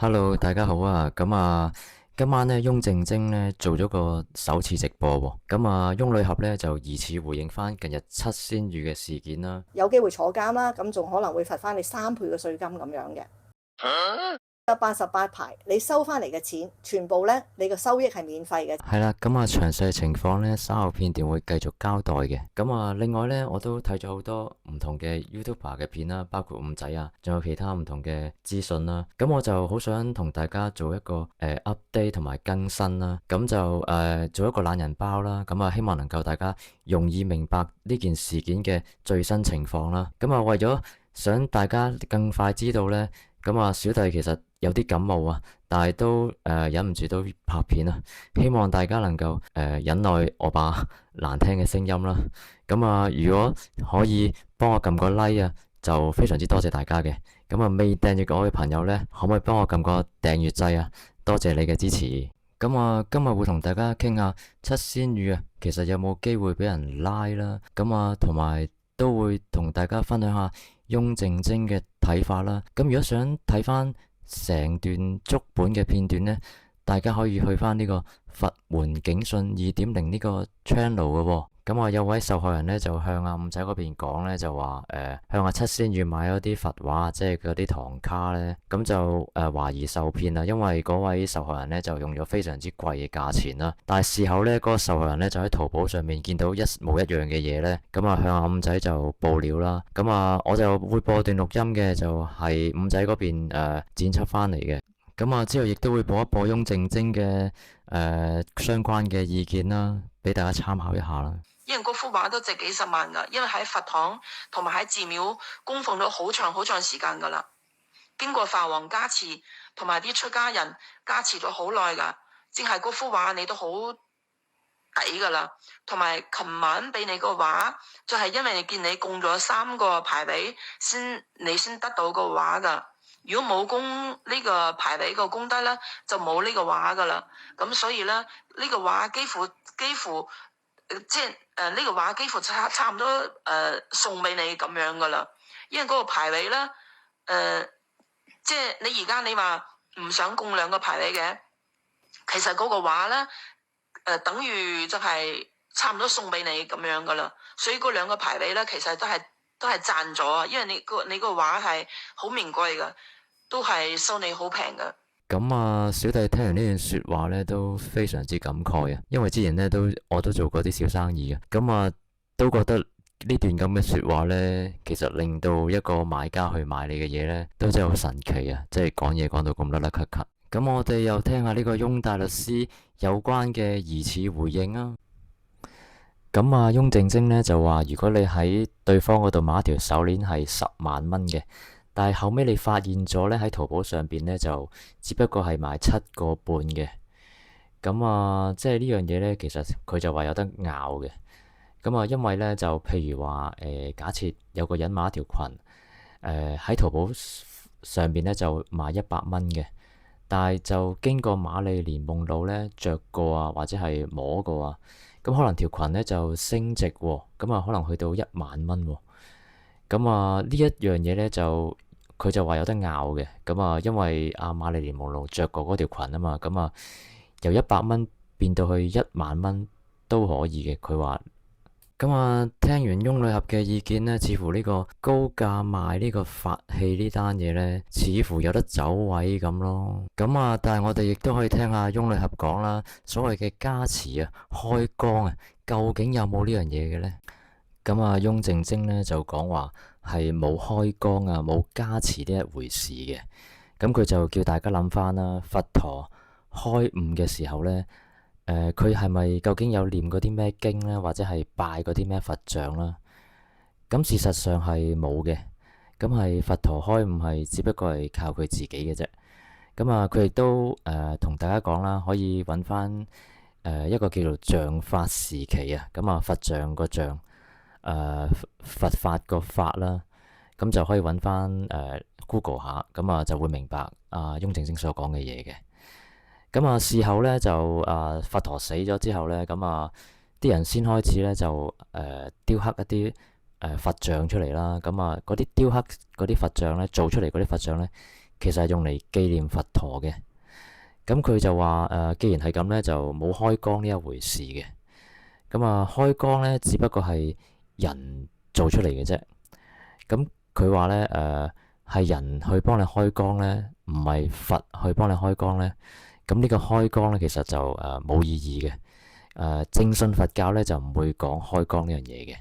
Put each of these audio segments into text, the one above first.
Hello，大家好啊！今晚咧，翁靜晶咧做咗個首次直播喎。翁女俠咧就疑似回應翻近日七仙女嘅事件啦。有機會坐監啦，咁仲可能會罰翻你3倍嘅稅金咁樣嘅。有88排，你收翻嚟嘅錢，全部咧你個收益係免費嘅。係啦，詳細情況咧稍後片段會繼續交代嘅。另外咧我都睇咗好多唔同嘅 YouTuber 嘅片啦，包括五仔啊，仲有其他唔同嘅資訊啦。我就好想同大家做一個update 同埋更新啦。做一個懶人包啦。希望能夠大家容易明白呢件事件嘅最新情況啦。為咗想大家更快知道呢，小弟其實有啲感冒啊，但係都忍唔住都拍片啊。希望大家能夠忍耐我把難聽嘅聲音啦。如果可以幫我撳個 like 啊，就非常之多謝大家嘅。未訂閱我嘅朋友呢，可唔可以幫我撳個訂閱掣啊？多謝你嘅支持。今日會同大家傾下七仙女啊，其實有冇機會俾人拉啦？同埋都會同大家分享下翁靜晶嘅睇法啦。如果想睇翻成段足本嘅片段呢，大家可以去翻呢個佛門警訊2.0呢個 channel 嘅喎。有位受害人呢，就向阿五仔嗰邊講呢，就話向阿七仙女買咗啲佛畫，即係嗰啲唐卡呢。懷疑受騙啦，因為嗰位受害人呢，就用咗非常之貴嘅價錢啦。但係事後呢，嗰個受害人呢，就喺淘寶上面見到一模一樣嘅嘢呢。向阿五仔就報料啦。我就會播段錄音嘅，就係五仔嗰邊剪輯翻嚟嘅。之後亦都會播一播翁靜晶嘅相關嘅意見啦，俾大家參考一下啦。因為嗰幅畫都值幾十萬噶，因為喺佛堂同埋喺寺廟供奉咗好長好長時間噶啦，經過法王加持同埋啲出家人加持咗好耐噶，淨係嗰幅畫你都好抵噶啦。同埋琴晚俾你個畫，就係因為你見你供咗3個牌位，你先得到個畫噶。如果冇供呢個牌位個功德咧，就冇呢個畫噶啦。咁所以咧，呢個畫幾乎即係呢個畫幾乎差唔多送俾你咁樣噶啦。因為嗰個牌位咧，即係你而家你話唔想供2個牌位嘅，其實嗰個畫咧等於就係差唔多送俾你咁樣噶啦。所以嗰2個牌位咧，其實都係賺咗，因為你個畫係好名貴噶，都係收你好平噶。小弟聽完呢段說話咧，都非常之感慨啊！因為之前咧我都做過啲小生意嘅，都覺得呢段咁嘅說話咧，其實令到一個買家去買你嘅嘢咧，都真係好神奇啊！即係講嘢講到咁甩甩咳咳。我哋又聽下呢個翁大律師有關嘅疑似回應啊！翁靜晶咧就話，如果你喺對方嗰度買一條手鏈係10萬蚊嘅。但係後尾你發現咗咧，喺淘寶上邊咧就只不過係賣7個半嘅。即係呢樣嘢咧，其實佢就話有得拗嘅。因為咧就譬如話假設有個人買一條裙，喺淘寶上邊咧就賣100蚊嘅，但係就經過瑪麗蓮夢露咧着過啊，或者係摸過啊，可能條裙咧就升值喎，可能去到1萬蚊喎。呢一樣嘢咧就佢就話有得拗嘅。因為阿瑪麗蓮夢露着過嗰條裙啊嘛，由100蚊變到去1萬蚊都可以嘅。佢話聽完翁女俠嘅意見呢，似乎呢個高價賣呢個法器呢單嘢呢，似乎有得走位咁咯。但係我哋亦都可以聽下翁女俠講啦，所謂嘅加持啊、開光啊，究竟有冇呢樣嘢嘅呢？翁靜晶咧就講話係冇開光啊，冇加持呢一回事嘅。佢就叫大家諗翻啦，佛陀開悟嘅時候咧，佢係咪究竟有念嗰啲咩經咧，或者係拜嗰啲咩佛像啦？事實上係冇嘅。係佛陀開悟係只不過係靠佢自己嘅啫。佢亦都同大家講啦，可以揾翻一個叫做像法時期啊。佛像個像。佛法個法啦，就可以揾翻Google 下，就會明白翁靜晶所講嘅嘢嘅。事後咧就佛陀死咗之後咧，啲人先開始咧就雕刻一啲佛像出嚟啦。嗰啲雕刻嗰啲佛像咧，做出嚟嗰啲佛像咧，其實係用嚟紀念佛陀嘅。咁佢就話既然係咁呢，就冇開光呢一回事嘅。咁開光呢，只不過係人做出嚟嘅啫。咁佢話呢，係人去幫你開光呢，唔係佛去幫你開光呢。咁呢個開光呢，其實就冇意義嘅。正信佛教呢，就唔會講開光呢樣嘢嘅。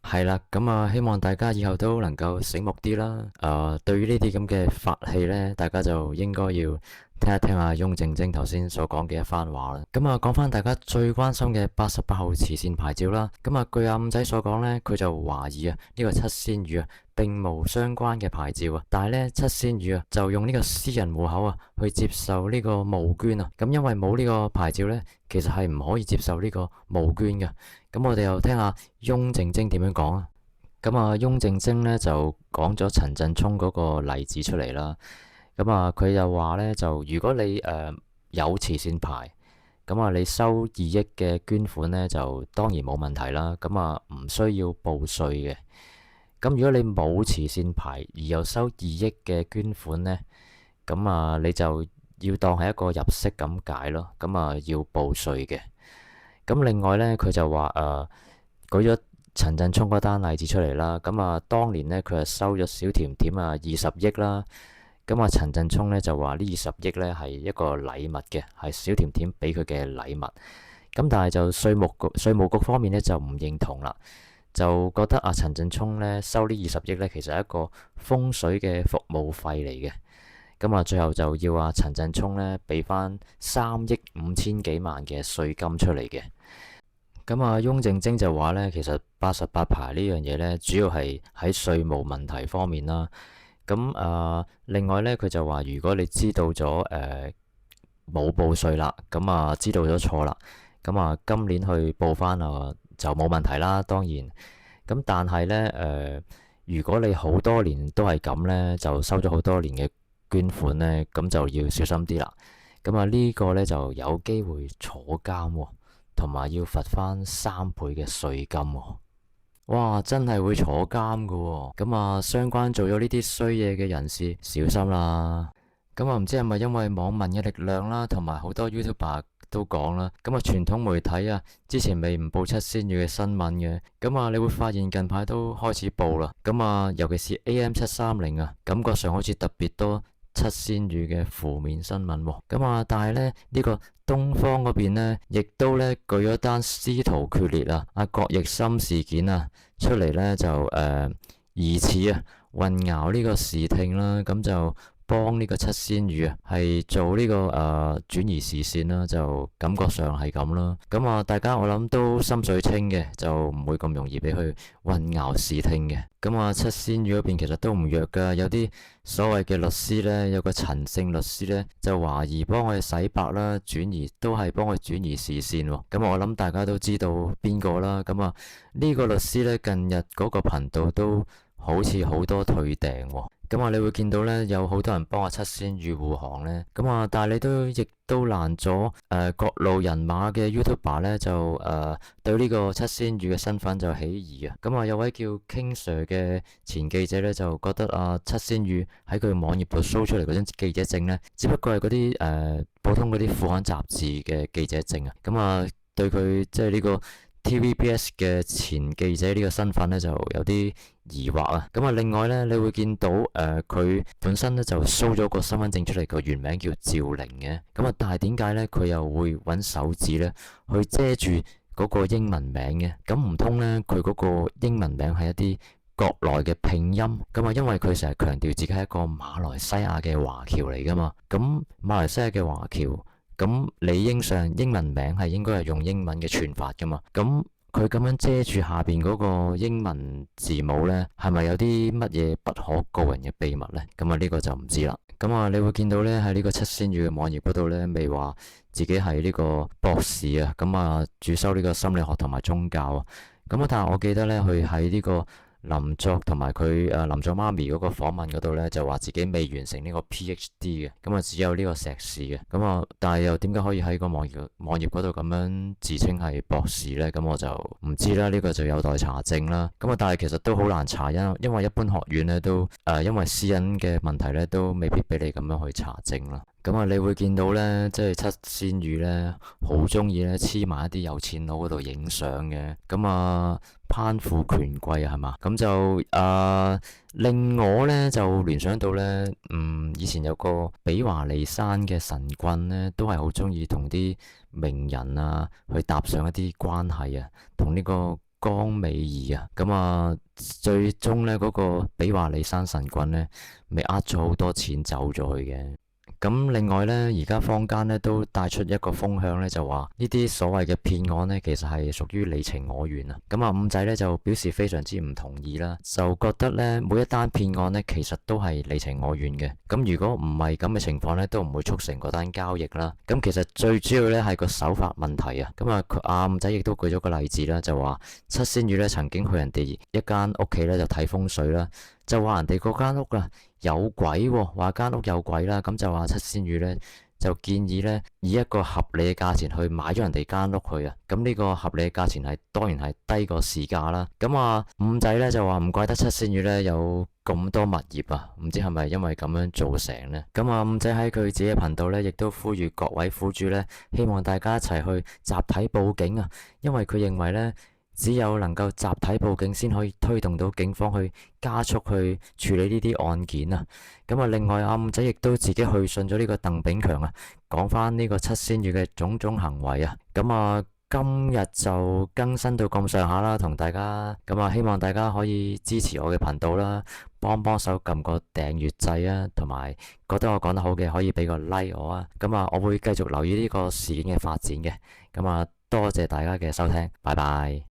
係啦，咁希望大家以後都能夠醒目啲啦。對於呢啲咁嘅法器呢，大家就應該要聽一聽阿翁靜晶頭先所講嘅一番話啦。講翻大家最關心嘅88號慈善牌照啦。據阿五仔所講呢，佢就懷疑呢個七仙魚並無相關嘅牌照但係呢，七仙魚就用呢個私人戶口去接受呢個募捐咁因為冇呢個牌照呢，其實係唔可以接受呢個募捐嘅。咁我哋又聽下翁靜晶點樣講啊。翁靜晶呢就講咗陳振聰嗰個例子出嚟啦。佢又話呢，就如果你有慈善牌，你收2億嘅捐款呢，就當然冇問題啦。唔需要報稅嘅。咁如果你冇慈善牌而又收2億嘅捐款呢，你就要當係一個入息咁解咯。要報稅嘅。另外呢，佢就話舉咗陳振聰嗰單例子出嚟啦。當年呢，佢係收咗小甜甜20億啦。陳振聰呢就話呢20億呢係一個禮物嘅，係小甜甜俾佢嘅禮物。但係就稅務局方面呢就唔認同啦，就覺得陳振聰呢收呢20億呢其實係一個風水嘅服務費嚟嘅。最後就要陳振聰呢俾翻3億5千幾萬嘅稅金出嚟嘅。翁靜晶就話呢，其實88牌呢樣嘢呢，主要係喺稅務問題方面啦。另外呢，佢就話如果你知道咗冇報稅啦，知道咗錯啦，今年去報翻就冇問題啦，當然。但係呢，如果你好多年都係咁呢，就收咗好多年嘅捐款呢，咁就要小心啲啦。呢個呢，就有機會坐監同埋要罰翻3倍嘅稅金。哇，真係會坐監噶。相關做咗呢啲衰嘢嘅人士小心啦。唔知係咪因為網民嘅力量啦，同埋好多 YouTuber 都講啦。傳統媒體之前未唔報七仙魚嘅新聞嘅，你會發現近排都開始報啦。尤其是 AM730感覺上好似特別多七仙魚嘅負面新聞。但係呢，呢個東方嗰邊呢，亦都呢舉咗單司徒決裂郭奕森事件出嚟呢，就疑似混淆呢個視聽啦，咁就幫呢個七仙魚係做呢個轉移視線啦，就感覺上係咁啦。大家我諗都心水清嘅，就唔會咁容易俾佢混淆視聽嘅。七仙魚嗰邊其實都唔弱噶，有啲所謂嘅律師呢，有個陳姓律師呢，就懷疑幫我哋洗白啦，都係幫佢轉移視線。我諗大家都知道邊個啦。呢個律師呢，近日嗰個頻道都好似好多退訂。你會見到呢，有好多人幫七仙魚護航呢。但係你亦都難咗各路人馬嘅 YouTuber 呢，就對呢個七仙魚嘅身份就起疑有位叫 King Sir 嘅前記者呢，就覺得七仙魚喺佢網頁度 show 出嚟嗰張記者證呢，只不過係嗰啲普通嗰啲副刊雜誌嘅記者證對佢即係呢個 TVBS 嘅前記者呢個身份呢，就有啲疑惑另外呢，你會見到佢本身呢，就 show 咗個身份證出嚟，個原名叫趙玲嘅。但係點解呢？佢又會揾手指呢去遮住嗰個英文名嘅？唔通呢，佢嗰個英文名係一啲國內嘅拼音？因為佢成日強調自己係一個馬來西亞嘅華僑嚟噶嘛。馬來西亞嘅華僑，理應上英文名係應該係用英文嘅串法噶嘛。佢咁樣遮住下邊嗰個英文字母呢，係咪有啲乜嘢不可告人嘅秘密呢？呢個就唔知啦。你會見到呢，喺呢個七仙魚嘅網頁嗰度呢，未話自己係呢個博士主修呢個心理學同埋宗教但係我記得呢，佢喺呢個林作同埋佢林作媽咪嗰個訪問嗰度呢，就話自己未完成呢個 PhD 嘅，咁啊只有呢個碩士嘅，咁啊但係又點解可以喺個網頁嗰度咁樣自稱係博士呢？咁我就唔知啦，呢個就有待查證啦。咁啊但係其實都好難查，因為一般學院呢都因為私隱嘅問題呢，都未必俾你咁樣去查證啦。咁啊，你會見到呢，即係七仙羽呢，好中意呢黐埋一啲有錢佬嗰度影相嘅。咁啊，攀附權貴啊，係嘛？咁就令我呢就聯想到呢，以前有個比華利山嘅神棍呢，都係好中意同啲名人啊去搭上一啲關係啊，同呢個江美儀啊，咁啊，最終呢嗰個比華利山神棍呢，咪呃咗好多錢走咗去嘅。咁另外呢，而家坊間呢都帶出一個風向呢，就話呢啲所謂嘅騙案呢，其實係屬於你情我願啊。咁啊，五仔呢就表示非常之唔同意啦，就覺得呢每一單騙案呢，其實都係你情我願嘅。咁如果唔係咁嘅情況呢，都唔會促成嗰單交易啦。咁其實最主要呢係個手法問題啊。咁啊，阿五仔亦都舉咗個例子啦，就話七仙羽呢曾經去人哋一間屋企呢，就睇風水啦，就話人哋嗰間屋啊有鬼喎，話間屋有鬼啦，咁就話七仙羽呢，就建議呢，以一個合理嘅價錢去買咗人哋間屋去啊，咁呢個合理嘅價錢係當然係低過市價啦。咁啊五仔呢就話唔怪得七仙羽呢有咁多物業啊，唔知係咪因為咁樣造成呢？咁啊五仔喺佢自己嘅頻道呢，亦都呼籲各位苦主呢，希望大家一齊去集體報警啊，因為佢認為呢，只有能夠集體報警，先可以推動到警方去加速去處理呢啲案件啊。咁啊，另外阿五仔亦都自己去信咗呢個鄧炳強啊，講翻呢個七仙羽嘅種種行為啊。咁啊，今日就更新到咁上下啦，同大家咁啊，希望大家可以支持我嘅頻道啦，幫手撳個訂閱掣啊，同埋覺得我講得好嘅可以俾個 like 我啊。咁啊，我會繼續留意呢個事件嘅發展嘅。咁啊，多謝大家嘅收聽，拜拜。